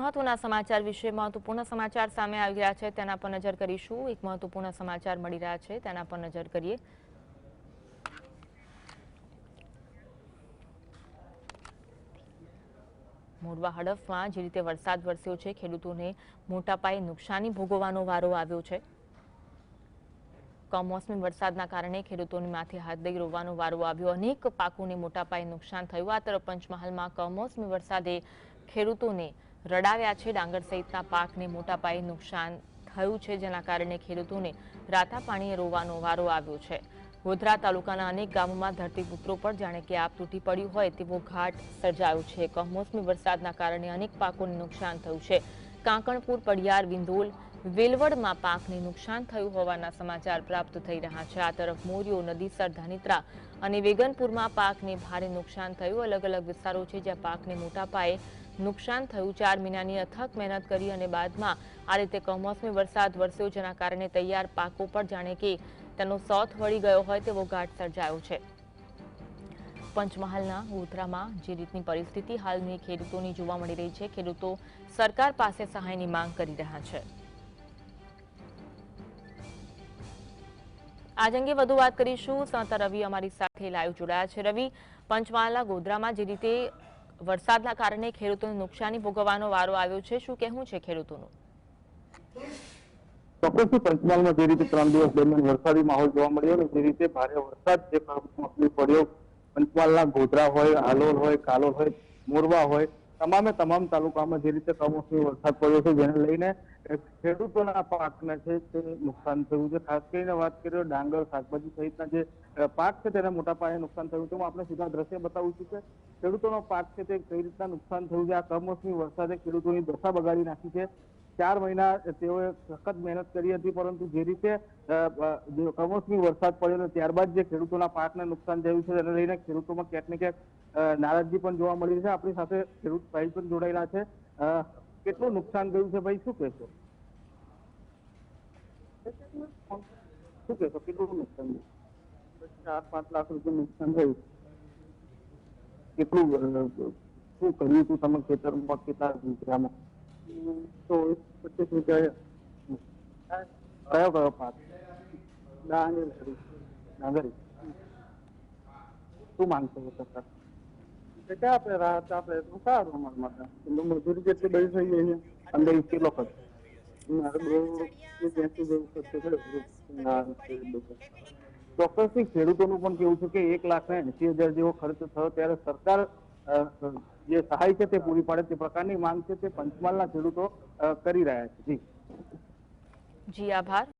મહત્વના સમાચાર વિશે મહત્વપૂર્ણ સમાચાર સામે આવી રહ્યા છે તેના પર નજર કરીશું। એક મહત્વપૂર્ણ સમાચાર મળી રહ્યા છે તેના પર નજર કરીએ। મોરવા હડફમાં જે રીતે વરસાદ વરસ્યો છે, ખેડૂતોને મોટા પાયે નુકસાની ભોગવવાનો વારો આવ્યો છે। કમોસમી વરસાદના કારણે ખેડૂતોની માથે હાથ દઈ રોવાનો વારો આવ્યો। અનેક પાકોને મોટા પાયે નુકસાન થયું। આ તરફ પંચમહાલમાં કમોસમી વરસાદે ખેડૂતોને રડાવ્યા છે। ડાંગર સહિતના પાકને મોટા પાયે નુકસાન થયું છે, જેના કારણે ખેડૂતોને રાતા પાણીએ રોવાનો વારો આવ્યો છે। ગોધરા તાલુકાના અનેક ગામોમાં ધરતીપુત્રો પર જાણે કે આપ તૂટી પડ્યું હોય તેવો ઘાટ સર્જાયો છે। કમોસમી વરસાદના કારણે અનેક પાકોને નુકસાન થયું છે। કાંકણપુર, પડિયાર, વિંધોલ, વેલવડમાં પાકને નુકસાન થયું હોવાના સમાચાર પ્રાપ્ત થઈ રહ્યા છે। આ તરફ મોરિયો, નદીસર, ધાનેત્રા અને વેગનપુરમાં પાકને ભારે નુકસાન થયું। અલગ અલગ વિસ્તારો છે જ્યાં પાકને મોટા પાયે નુકસાન થયું। 4 મહિનાની અથક મહેનત કરી અને બાદમાં આ રીતે કમોસમી વરસાદ વરસ્યો, જેના કારણે તૈયાર પાકો પર જાણે કે તેનો સોથ વળી ગયો હોય તેવો ઘાટ સર્જાયો છે। પંચમહાલના ગોધરામાં જે રીતની પરિસ્થિતિ હાલની ખેડૂતોની જોવા મળી રહી છે, ખેડૂતો સરકાર પાસે સહાયની માંગ કરી રહ્યા છે। આજ અંગે વધુ વાત કરીશું। સંતા રવિ અમારી સાથે લાઈવ જોડાયા છે। રવિ, પંચમહાલના ગોધરામાં જે રીતે વરસાદના કારણે ખેડૂતોને નુકસાની ભોગવવાનો વારો આવ્યો છે, શું કહેવું છે ખેડૂતોનું? ચોક્કસથી પંચમહાલમાં જે રીતે 3 દિવસ દરમિયાન વરસાદી માહોલ જોવા મળ્યો અને જે રીતે ભારે વરસાદ જે કમોસમી પડ્યો, પંચમહાલના ગોધરા હોય, હાલોલ હોય, કાલોલ હોય, મોરવા હોય, તમામ તાલુકામાં જે રીતે કમોસમી વરસાદ પડ્યો છે, જેને લઈને ખેડૂતોના પાકને છે તે નુકસાન થયું છે। ખાસ કરીને વાત કરીએ ડાંગર, શાકભાજી સહિતના જે પાક છે તેને મોટા પાયે નુકસાન થયું છે। હું આપણે સીધા દ્રશ્ય બતાવું છું કે ખેડૂતોનો પાક છે તે કઈ રીતના નુકસાન થયું છે। આ કમોસમી વરસાદે ખેડૂતોની દશા બગાડી નાખી છે। 4 મહિના તેઓએ સખત મહેનત કરી હતી, પરંતુ જે રીતે કમોસમી વરસાદ પડ્યો ત્યારબાદ જે ખેડૂતોના પાકને નુકસાન થયું છે તેને લઈને ખેડૂતોમાં ક્યાંક ને ક્યાંક નારાજગી પણ જોવા મળી રહી છે। આપણી સાથે ખેડૂત ભાઈ પણ જોડાયેલા છે। કેટલું નુકસાન થયું છે ભાઈ, શું કહેશો? કેટલું નુકસાન થયું? 4-5 લાખ રૂપિયા નુકસાન થયું। કેટલું શું કર્યું હતું તમે ખેતરમાં, કેટલા વીઘામાં? 25 વીઘા। કયો પાક? ડાંગરી। શું માંગશો સરકાર? આપણે રાહત આપે તો સારું અમારા માટે। મજૂરી જેટલી બધી થઈ ગઈ છે, અંદર કેટલો ખર્ચ? મારે 280 જેવું ખર્ચ છે। ચોક્કસથી ખેડૂતોનું પણ કેવું છે કે 1,80,000 જેવો ખર્ચ થયો, ત્યારે સરકાર જે સહાય છે તે પૂરી પાડે તે પ્રકારની માંગ છે તે પંચમહાલના ખેડૂતો કરી રહ્યા છે। જી જી, આભાર।